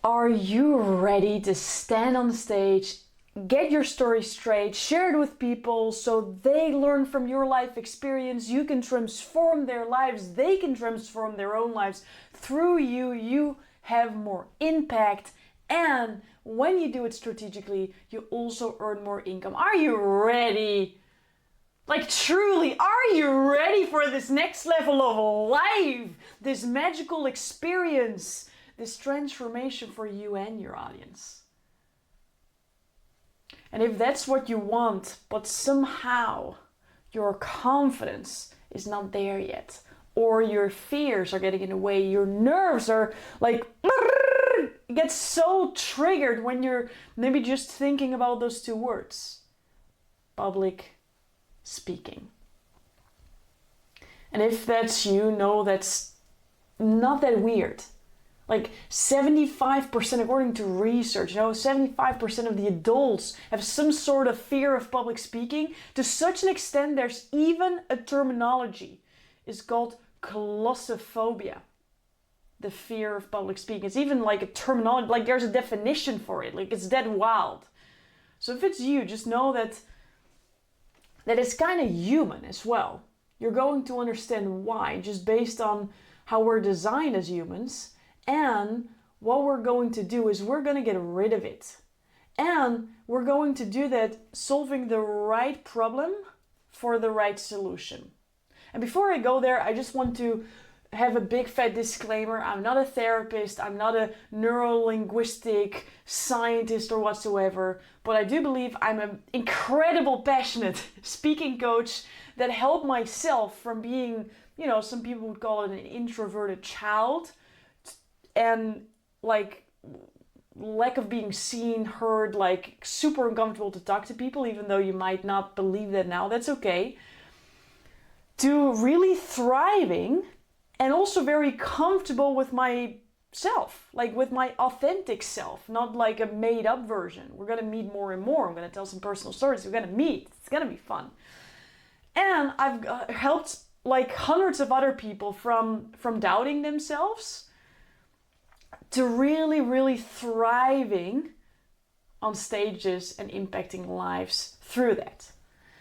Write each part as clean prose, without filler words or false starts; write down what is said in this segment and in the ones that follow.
Are you ready to stand on the stage, get your story straight, share it with people so they learn from your life experience, you can transform their lives, they can transform their own lives. Through you, you have more impact, and when you do it strategically, you also earn more income. Are you ready? Like truly, are you ready for this next level of life? This magical experience? This transformation for you and your audience. And if that's what you want, but somehow your confidence is not there yet, or your fears are getting in the way, your nerves are like, get so triggered when you're maybe just thinking about those two words, public speaking. And if that's you, know that's not that weird. Like 75%, according to research, 75% of the adults have some sort of fear of public speaking. To such an extent, there's even a terminology. It's called colossophobia. The fear of public speaking. It's even like a terminology, like there's a definition for it. Like it's that wild. So if it's you, just know that it's kind of human as well. You're going to understand why, just based on how we're designed as humans. And what we're going to do is we're going to get rid of it. And we're going to do that solving the right problem for the right solution. And before I go there, I just want to have a big fat disclaimer. I'm not a therapist. I'm not a neuro-linguistic scientist or whatsoever. But I do believe I'm an incredible, passionate speaking coach that helped myself from being, some people would call it an introverted child. And like lack of being seen, heard, like super uncomfortable to talk to people, even though you might not believe that now, that's okay. To really thriving and also very comfortable with myself, like with my authentic self, not like a made up version. We're gonna meet more and more. I'm gonna tell some personal stories. We're gonna meet. It's gonna be fun. And I've helped like hundreds of other people from doubting themselves to really, really thriving on stages and impacting lives through that.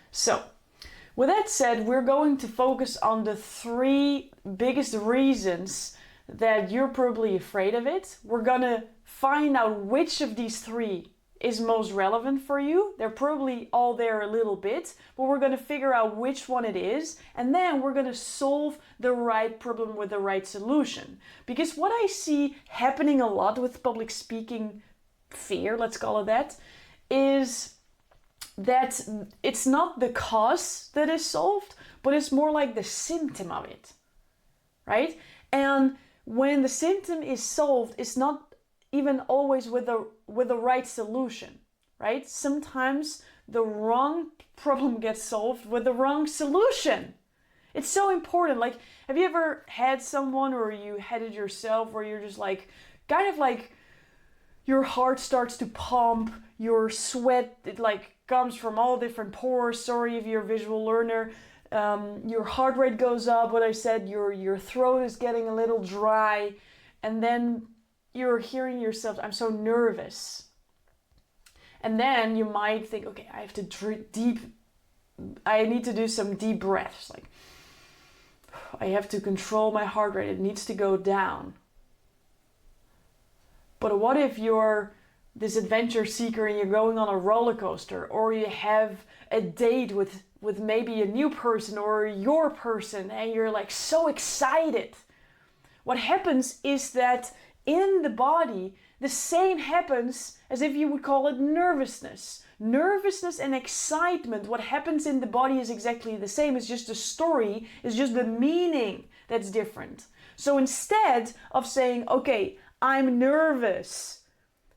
So, with that said, we're going to focus on the 3 biggest reasons that you're probably afraid of it. We're gonna find out which of these 3 is most relevant for you. They're probably all there a little bit, but we're gonna figure out which one it is, and then we're gonna solve the right problem with the right solution. Because what I see happening a lot with public speaking fear, let's call it that, is that it's not the cause that is solved, but it's more like the symptom of it, right? And when the symptom is solved, it's not even always with the right solution, right? Sometimes the wrong problem gets solved with the wrong solution. It's so important. Like, have you ever had someone, or you had it yourself, where you're just like, kind of like your heart starts to pump, your sweat, it like comes from all different pores. Sorry if you're a visual learner. Your heart rate goes up. What I said, your throat is getting a little dry, and then you're hearing yourself, I'm so nervous. And then you might think, okay, I need to do some deep breaths. Like, I have to control my heart rate. It needs to go down. But what if you're this adventure seeker and you're going on a roller coaster, or you have a date with maybe a new person or your person, and you're like so excited? What happens is that in the body, the same happens as if you would call it nervousness. Nervousness and excitement, what happens in the body is exactly the same. It's just the story, it's just the meaning that's different. So instead of saying, okay, I'm nervous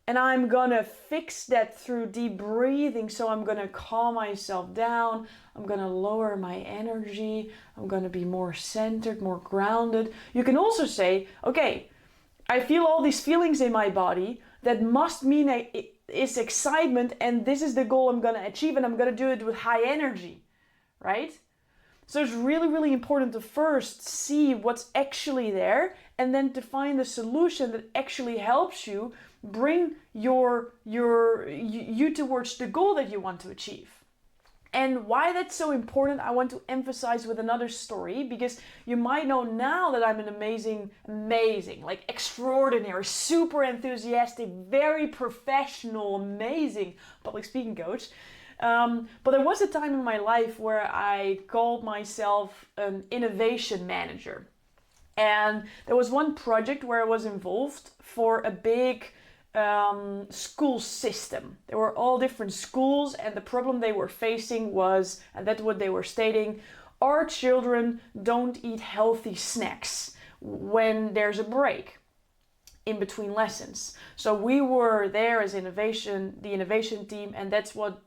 and I'm gonna fix that through deep breathing, so I'm gonna calm myself down, I'm gonna lower my energy, I'm gonna be more centered, more grounded. You can also say, okay, I feel all these feelings in my body. That must mean it's excitement, and this is the goal I'm going to achieve, and I'm going to do it with high energy, right? So it's really, really important to first see what's actually there and then to find the solution that actually helps you bring you towards the goal that you want to achieve. And why that's so important, I want to emphasize with another story, because you might know now that I'm an amazing, like extraordinary, super enthusiastic, very professional, amazing public speaking coach. But there was a time in my life where I called myself an innovation manager. And there was one project where I was involved for a big school system. There were all different schools, and the problem they were facing was, and that's what they were stating, our children don't eat healthy snacks when there's a break in between lessons. So we were there as the innovation team, and that's what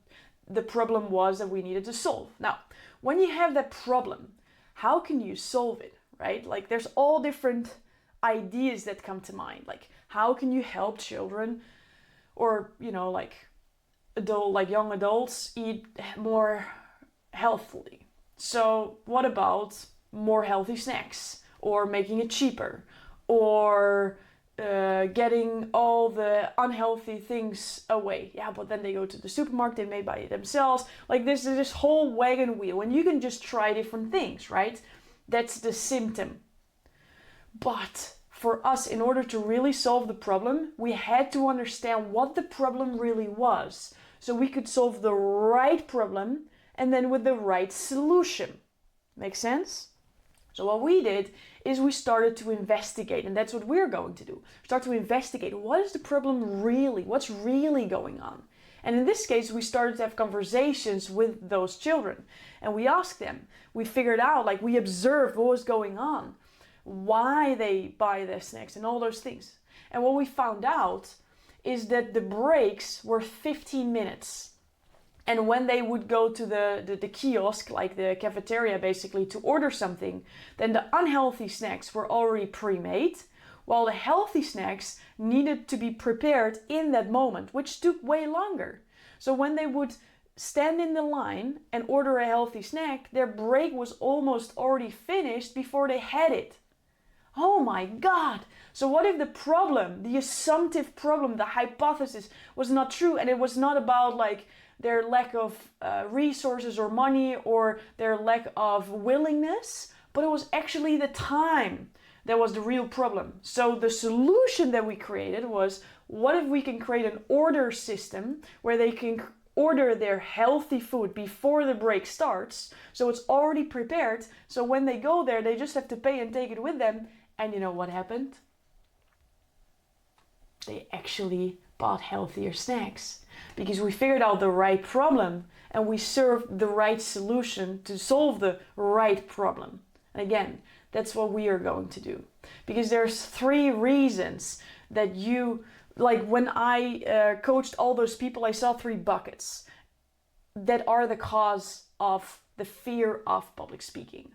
the problem was that we needed to solve. Now, when you have that problem, how can you solve it, right? Like, there's all different ideas that come to mind. Like, how can you help children, or young adults eat more healthily? So what about more healthy snacks, or making it cheaper, or getting all the unhealthy things away? Yeah, but then they go to the supermarket, they may buy it themselves. Like, this whole wagon wheel, and you can just try different things, right? That's the symptom. But for us, in order to really solve the problem, we had to understand what the problem really was, so we could solve the right problem, and then with the right solution. Make sense? So what we did is we started to investigate, and that's what we're going to do. Start to investigate, what is the problem really? What's really going on? And in this case, we started to have conversations with those children, and we asked them. We figured out, like, we observed what was going on, why they buy their snacks and all those things. And what we found out is that the breaks were 15 minutes. And when they would go to the kiosk, like the cafeteria basically, to order something, then the unhealthy snacks were already pre-made, while the healthy snacks needed to be prepared in that moment, which took way longer. So when they would stand in the line and order a healthy snack, their break was almost already finished before they had it. Oh my God! So what if the problem, the assumptive problem, the hypothesis was not true, and it was not about like their lack of resources or money or their lack of willingness, but it was actually the time that was the real problem. So the solution that we created was, what if we can create an order system where they can order their healthy food before the break starts, so it's already prepared, so when they go there, they just have to pay and take it with them. And you know what happened? They actually bought healthier snacks, because we figured out the right problem and we served the right solution to solve the right problem. And again, that's what we are going to do, because there's 3 reasons that you, like, when I coached all those people, I saw 3 buckets that are the cause of the fear of public speaking.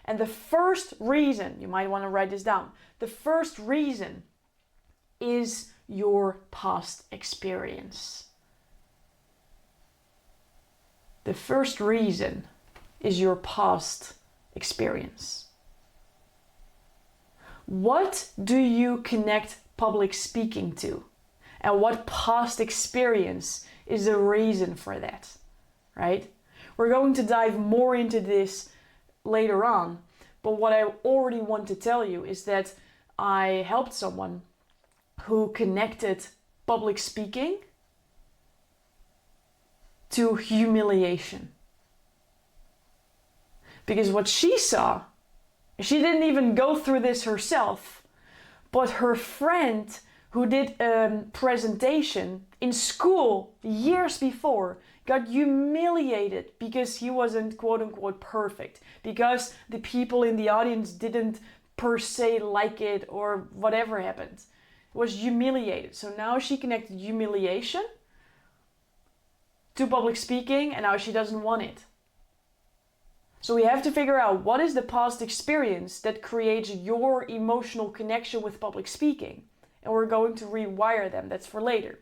And the first reason, you might want to write this down, the first reason is your past experience. The first reason is your past experience. What do you connect public speaking to? And what past experience is the reason for that, right? We're going to dive more into this later on, but what I already want to tell you is that I helped someone who connected public speaking to humiliation. Because what she saw, she didn't even go through this herself, but her friend who did a presentation in school years before got humiliated because he wasn't quote unquote perfect, because the people in the audience didn't per se like it or whatever happened. Was humiliated. So now she connected humiliation to public speaking, and now she doesn't want it. So we have to figure out, what is the past experience that creates your emotional connection with public speaking? And we're going to rewire them. That's for later.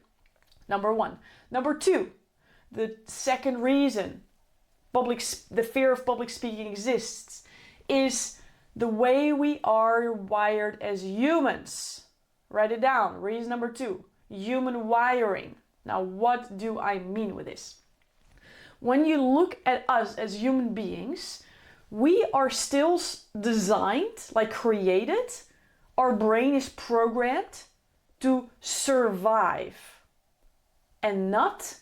Number 1. Number 2, the second reason the fear of public speaking exists is the way we are wired as humans. Write it down. Reason number 2, human wiring. Now, what do I mean with this? When you look at us as human beings, we are still designed, like created. Our brain is programmed to survive and not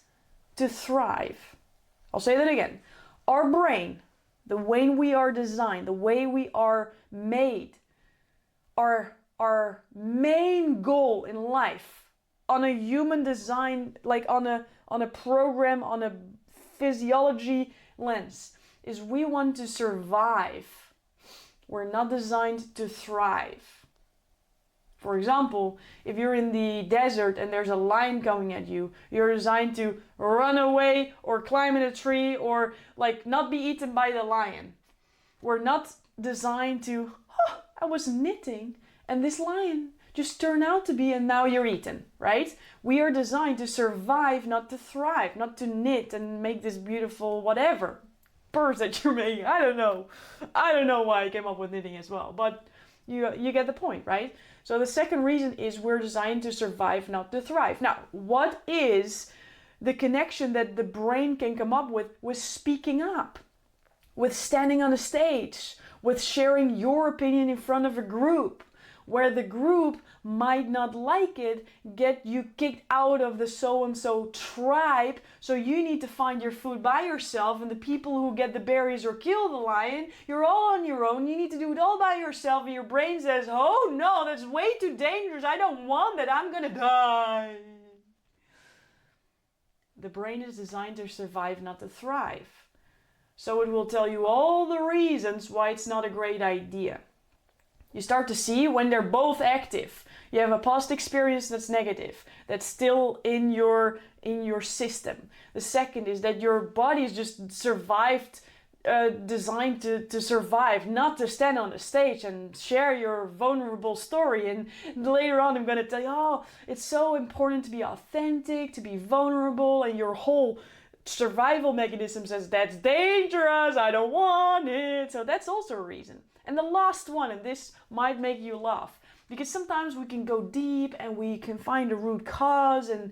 to thrive. I'll say that again. Our brain, the way we are designed, the way we are made, our main goal in life on a human design, like on a program, on a physiology lens, is we want to survive. We're not designed to thrive. For example, if you're in the desert and there's a lion coming at you, you're designed to run away or climb in a tree or like not be eaten by the lion. We're not designed to, I was knitting and this lion just turned out to be and now you're eaten, right? We are designed to survive, not to thrive, not to knit and make this beautiful whatever purse that you're making. I don't know why I came up with knitting as well, but you get the point, right? So the second reason is we're designed to survive, not to thrive. Now, what is the connection that the brain can come up with speaking up, with standing on a stage, with sharing your opinion in front of a group, where the group might not like it, get you kicked out of the so-and-so tribe, so you need to find your food by yourself, and the people who get the berries or kill the lion, you're all on your own, you need to do it all by yourself, and your brain says, oh no, that's way too dangerous, I don't want that, I'm gonna die. The brain is designed to survive, not to thrive. So it will tell you all the reasons why it's not a great idea. You start to see when they're both active. You have a past experience that's negative, that's still in your system. The second is that your body is just survived, designed to survive, not to stand on the stage and share your vulnerable story. And later on I'm going to tell you, oh, it's so important to be authentic, to be vulnerable, and your whole survival mechanism says that's dangerous, I don't want it. So that's also a reason. And the last one, and this might make you laugh, because sometimes we can go deep and we can find a root cause and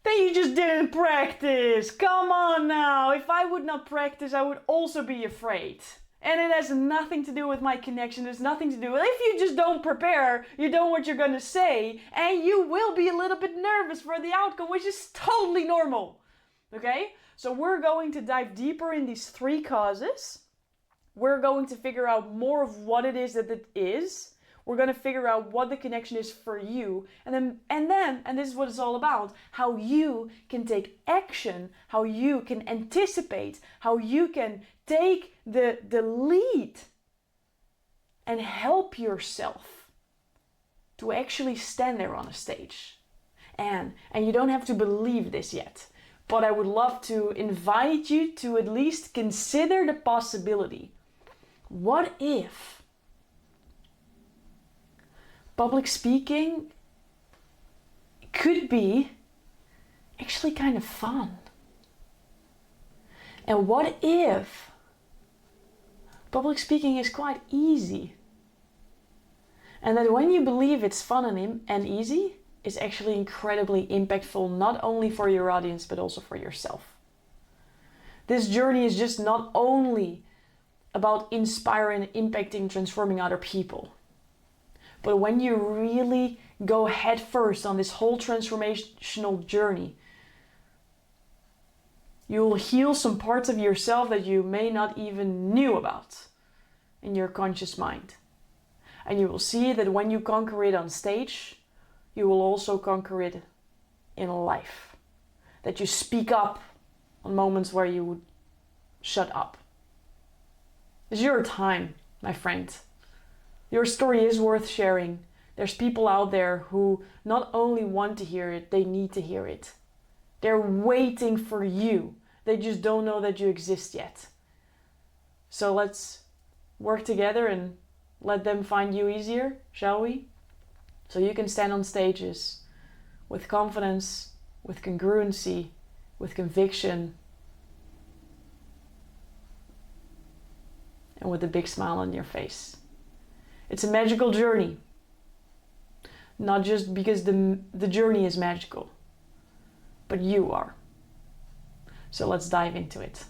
then you just didn't practice. Come on now. If I would not practice, I would also be afraid. And it has nothing to do with my connection. There's nothing to do with, if you just don't prepare, you don't know what you're going to say, and you will be a little bit nervous for the outcome, which is totally normal. Okay? So we're going to dive deeper in these 3 causes. We're going to figure out more of what it is that it is. We're going to figure out what the connection is for you. And this is what it's all about, how you can take action, how you can anticipate, how you can take the lead and help yourself to actually stand there on a stage. And you don't have to believe this yet, but I would love to invite you to at least consider the possibility. What if public speaking could be actually kind of fun? And what if public speaking is quite easy? And that when you believe it's fun and easy, it's actually incredibly impactful, not only for your audience, but also for yourself. This journey is just not only about inspiring, impacting, transforming other people. But when you really go head first on this whole transformational journey, you will heal some parts of yourself that you may not even knew about in your conscious mind. And you will see that when you conquer it on stage, you will also conquer it in life. That you speak up on moments where you would shut up. It's your time, my friend. Your story is worth sharing. There's people out there who not only want to hear it, they need to hear it. They're waiting for you. They just don't know that you exist yet. So let's work together and let them find you easier, shall we? So you can stand on stages with confidence, with congruency, with conviction, and with a big smile on your face. It's a magical journey. Not just because the journey is magical, but you are. So let's dive into it.